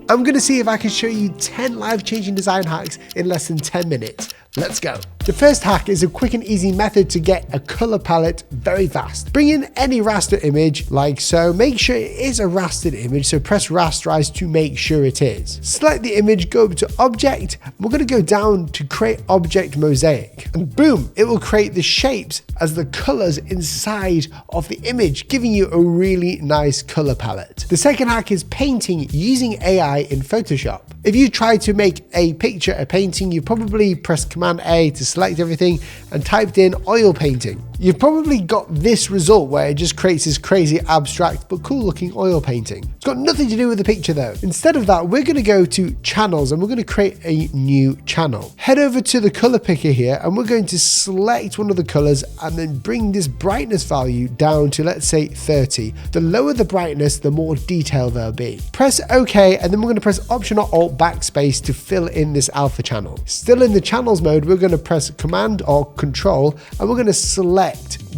I'm going to see if I can show you 10 life-changing design hacks in less than 10 minutes. Let's go. The first hack is a quick and easy method to get a color palette very fast. Bring in any raster image like so. Make sure it is a rastered image, so press rasterize to make sure it is. Select the image, go up to Object. We're going to go down to create Object Mosaic, and boom, it will create the shapes as the colors inside of the image, giving you a really nice color palette. The second hack is painting using AI in Photoshop. If you try to make a picture, a painting, you probably pressed Command A to select everything and typed in oil painting. You've probably got this result where it just creates this crazy abstract but cool looking oil painting. It's got nothing to do with the picture though. Instead of that, we're going to go to channels and we're going to create a new channel. Head over to the color picker here and we're going to select one of the colors and then bring this brightness value down to, let's say, 30. The lower the brightness, the more detail there'll be. Press OK, and then we're going to press Option or Alt backspace to fill in this alpha channel. Still in the channels mode, we're going to press Command or Control and we're going to select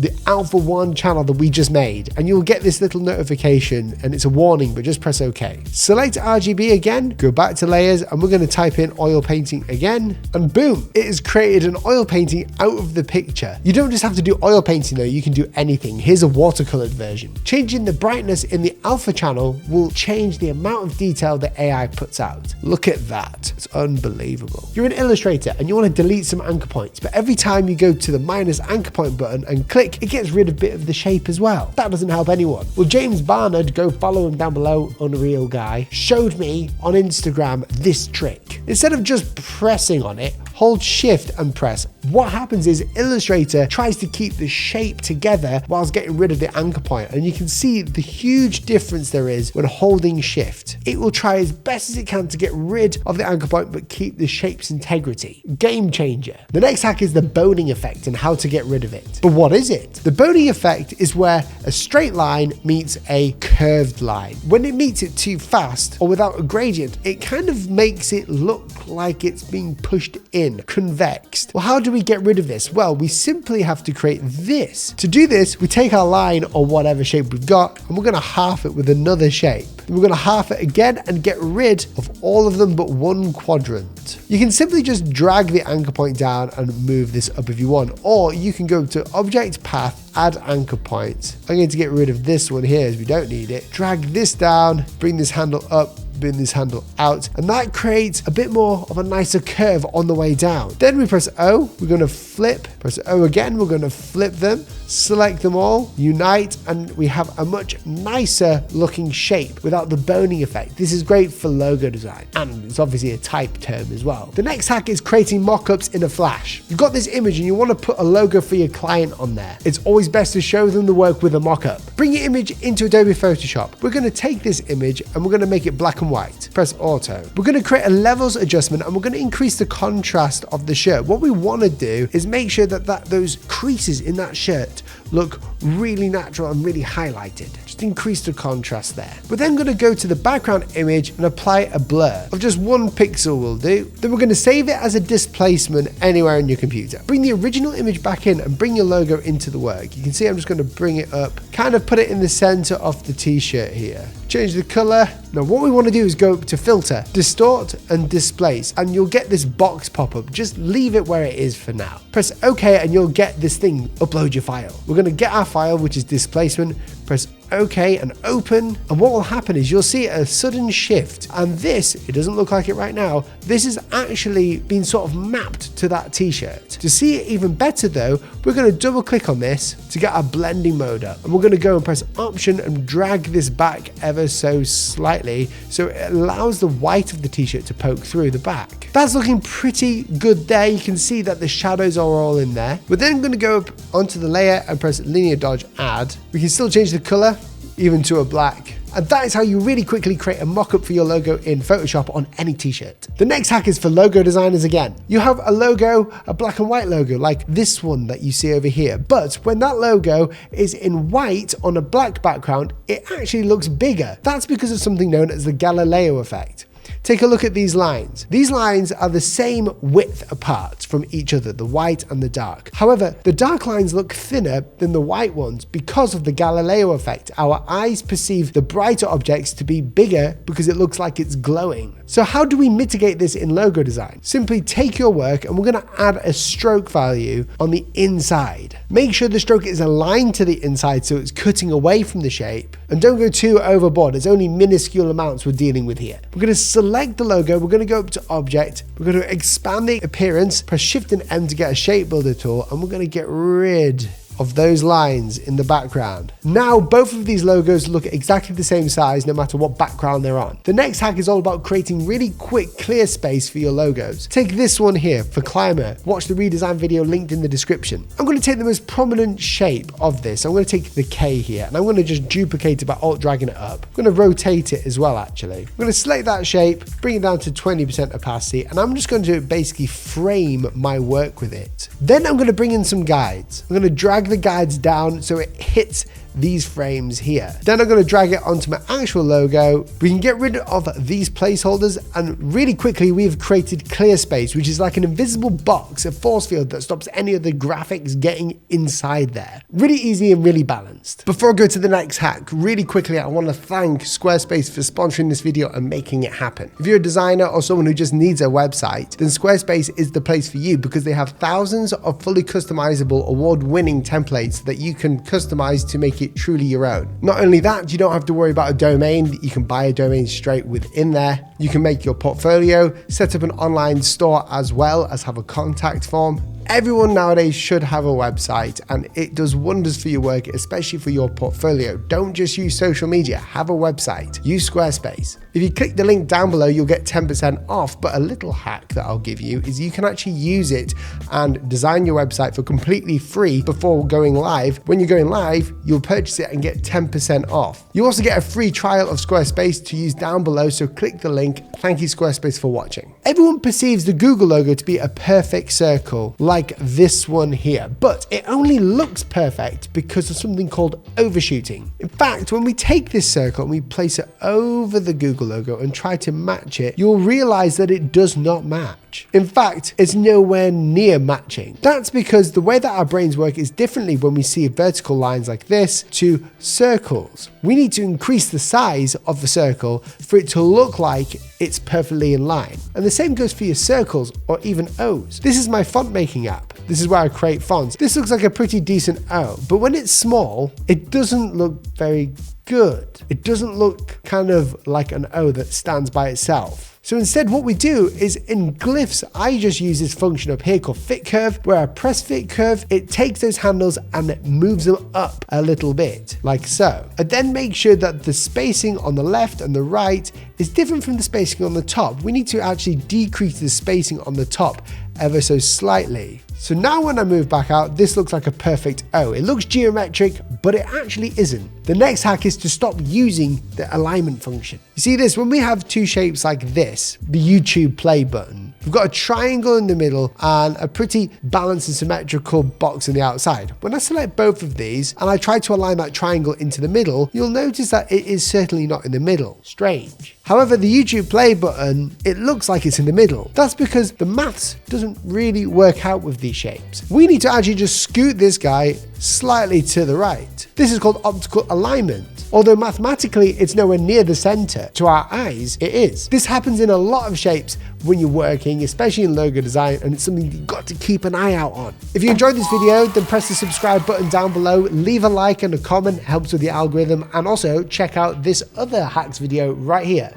the alpha 1 channel that we just made, and you'll get this little notification and it's a warning, but just press OK. Select RGB again, go back to layers, and we're going to type in oil painting again, and boom, it has created an oil painting out of the picture. You don't just have to do oil painting though, you can do anything. Here's a watercolored version. Changing the brightness in the alpha channel will change the amount of detail the AI puts out. Look at that, it's unbelievable. You're in Illustrator and you want to delete some anchor points, but every time you go to the minus anchor point button and click, it gets rid of a bit of the shape as well. That doesn't help anyone. Well, James Barnard, go follow him down below, Unreal Guy, showed me on Instagram this trick. Instead of just pressing on it, hold Shift and press. What happens is Illustrator tries to keep the shape together whilst getting rid of the anchor point, and you can see the huge difference there is when holding Shift. It will try as best as it can to get rid of the anchor point but keep the shape's integrity. Game changer. The next hack is the boning effect and how to get rid of it. But what is it? The boning effect is where a straight line meets a curved line. When it meets it too fast or without a gradient, it kind of makes it look like it's being pushed in, convexed. Well, how do we get rid of this? Well, we simply have to create this. To do this, we take our line or whatever shape we've got and we're going to half it with another shape. We're going to half it again and get rid of all of them but one quadrant. You can simply just drag the anchor point down and move this up if you want, or you can go to Object Path, add anchor point. I'm going to get rid of this one here as we don't need it. Drag this down, bring this handle up, bring this handle out, and that creates a bit more of a nicer curve on the way down. Then we press O, we're going to flip, press O again, we're going to flip them, select them all, unite, and we have a much nicer looking shape without the boning effect. This is great for logo design, and it's obviously a type term as well. The next hack is creating mockups in a flash. You've got this image and you want to put a logo for your client on there. It's always best to show them the work with a mockup. Bring your image into Adobe Photoshop. We're going to take this image and we're going to make it black and white. Press Auto. We're going to create a levels adjustment and we're going to increase the contrast of the shirt. What we want to do is make sure that those creases in that shirt look really natural and really highlighted. Just increase the contrast there. We're then going to go to the background image and apply a blur of just 1 pixel will do. Then we're going to save it as a displacement anywhere on your computer. Bring the original image back in and bring your logo into the work. You can see I'm just going to bring it up, kind of put it in the center of the t-shirt here. Change the color. Now what we want to do is go to filter, distort and displace, and you'll get this box pop up. Just leave it where it is for now. Press OK and you'll get this thing, upload your file. We're going to get our file, which is displacement, press OK and open, and what will happen is you'll see a sudden shift, and this, it doesn't look like it right now, this has actually been sort of mapped to that t-shirt. To see it even better though, we're going to double click on this to get our blending mode up, and we're going to go and press Option and drag this back ever so slightly so it allows the white of the t-shirt to poke through the back. That's looking pretty good there. You can see that the shadows are all in there. We're then going to go up onto the layer and press Linear Dodge Add. We can still change the color even to a black. And that is how you really quickly create a mock-up for your logo in Photoshop on any t-shirt. The next hack is for logo designers again. You have a logo, a black and white logo like this one that you see over here. But when that logo is in white on a black background, it actually looks bigger. That's because of something known as the Galileo effect. Take a look at these lines. These lines are the same width apart from each other, the white and the dark. However, the dark lines look thinner than the white ones because of the Galileo effect. Our eyes perceive the brighter objects to be bigger because it looks like it's glowing. So how do we mitigate this in logo design? Simply take your work and we're going to add a stroke value on the inside. Make sure the stroke is aligned to the inside so it's cutting away from the shape. And don't go too overboard. It's only minuscule amounts we're dealing with here. We're going to select the logo. We're going to go up to Object. We're going to expand the appearance, press Shift and M to get a shape builder tool, and we're going to get rid of those lines in the background. Now both of these logos look exactly the same size no matter what background they're on. The next hack is all about creating really quick clear space for your logos. Take this one here for Climber. Watch the redesign video linked in the description. I'm going to take the most prominent shape of this. I'm going to take the K here and I'm going to just duplicate it by alt dragging it up. I'm going to rotate it as well actually. I'm going to select that shape, bring it down to 20% opacity, and I'm just going to basically frame my work with it. Then I'm going to bring in some guides. I'm going to drag the guides down so it hits these frames here. Then I'm going to drag it onto my actual logo. We can get rid of these placeholders, and really quickly we've created clear space, which is like an invisible box, a force field that stops any of the graphics getting inside there. Really easy and really balanced. Before I go to the next hack, really quickly I want to thank Squarespace for sponsoring this video and making it happen. If you're a designer or someone who just needs a website, then Squarespace is the place for you because they have thousands of fully customizable, award-winning templates that you can customize to make it truly your own. Not only that, you don't have to worry about a domain. You can buy a domain straight within there. You can make your portfolio, set up an online store as well as have a contact form. Everyone nowadays should have a website, and it does wonders for your work, especially for your portfolio. Don't just use social media, have a website. Use Squarespace. If you click the link down below, you'll get 10% off, but a little hack that I'll give you is you can actually use it and design your website for completely free before going live. When you're going live, you'll purchase it and get 10% off. You also get a free trial of Squarespace to use down below, so click the link. Thank you, Squarespace, for watching. Everyone perceives the Google logo to be a perfect circle, like this one here, but it only looks perfect because of something called overshooting. In fact, when we take this circle and we place it over the Google logo and try to match it, you'll realize that it does not match. In fact, it's nowhere near matching. That's because the way that our brains work is differently when we see vertical lines like this to circles. We need to increase the size of the circle for it to look like it's perfectly in line. And the same goes for your circles or even O's. This is my font making app. This is where I create fonts. This looks like a pretty decent O, but when it's small, it doesn't look very good. It doesn't look kind of like an O that stands by itself. So instead what we do is in Glyphs, I just use this function up here called Fit Curve, where I press Fit Curve, it takes those handles and it moves them up a little bit, like so. I then make sure that the spacing on the left and the right is different from the spacing on the top. We need to actually decrease the spacing on the top ever so slightly. So now when I move back out, this looks like a perfect O. It looks geometric, but it actually isn't. The next hack is to stop using the alignment function. You see this, when we have two shapes like this, the YouTube play button, we've got a triangle in the middle and a pretty balanced and symmetrical box on the outside. When I select both of these and I try to align that triangle into the middle, you'll notice that it is certainly not in the middle. Strange. However, the YouTube play button, it looks like it's in the middle. That's because the maths doesn't really work out with these shapes. We need to actually just scoot this guy slightly to the right. This is called optical alignment. Although mathematically it's nowhere near the center, to our eyes it is. This happens in a lot of shapes when you're working, especially in logo design, and it's something you've got to keep an eye out on. If you enjoyed this video, then press the subscribe button down below, leave a like and a comment, helps with the algorithm, and also check out this other hacks video right here.